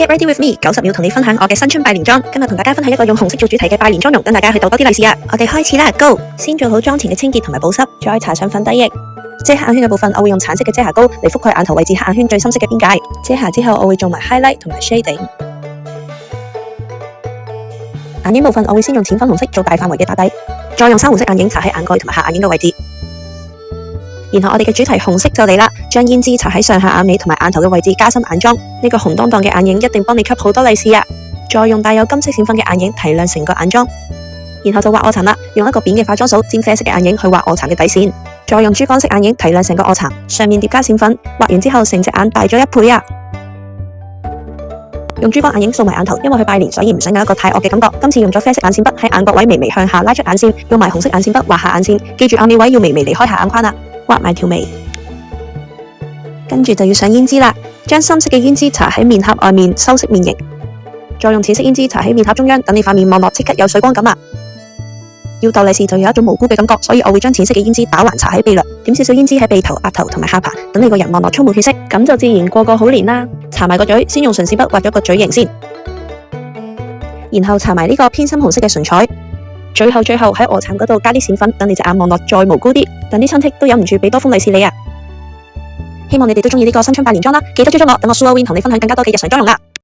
Get ready with me， 90秒同你分享我嘅新春拜年裝。今日同大家分享一個用紅色做主題嘅拜年妝容，跟大家去逗多啲利是啊！我哋開始啦 ，Go！ 先做好妝前嘅清潔同埋保濕，再搽上粉底液。遮黑眼圈嘅部分，我會用橙色嘅遮瑕膏嚟覆蓋眼頭位置黑眼圈最深色嘅邊界。遮瑕之後，我會做埋 highlight 同埋 shading。眼影部分，我會先用淺粉紅色做大範圍嘅打底，再用珊瑚色眼影搽喺眼蓋同埋下眼影嘅位置。然後我哋嘅主題紅色就嚟啦，將胭脂搽喺上下眼尾同埋眼頭嘅位置，加深眼妝。呢個紅當當嘅眼影一定幫你吸好多利是啊！再用帶有金色閃粉嘅眼影提亮成個眼妝，然後就畫臥蠶啦，用一個扁嘅化妝掃沾啡色嘅眼影去畫臥蠶嘅底線，再用珠光色眼影提亮成個臥蠶，上面疊加閃粉，畫完之後成隻眼大咗1倍啊！用珠光眼影掃埋眼頭，因為去拜年，所以唔想有一個太惡嘅感覺。今次用咗啡色眼線筆喺眼角位微微向下拉出眼線，用埋紅色眼線筆畫下眼線，記住眼尾位要微微離開下眼框啦。畫埋條眉，跟住就要上胭脂啦。將深色嘅胭脂搽喺面頰外面，修飾面型。再用淺色胭脂搽喺面頰中央，等你塊面望落即刻有水光感啊！要逗利是就有一種無辜嘅感覺，所以我會將淺色嘅胭脂打橫搽喺鼻梁，點少少胭脂喺鼻頭、額頭同埋下巴，等你個人望落充滿血色，咁就自然過個好年啦。搽埋個嘴，先用唇線筆畫咗個嘴型先，然後搽埋呢個偏深紅色嘅唇彩。最後喺臥蠶嗰度加啲閃粉，等你隻眼望落再無辜啲，等啲親戚都忍唔住俾多封利是你啊！希望你哋都中意呢個新春拜年裝啦，記得追蹤我，等我 Sula Win 同你分享更加多嘅日常妝容啦〜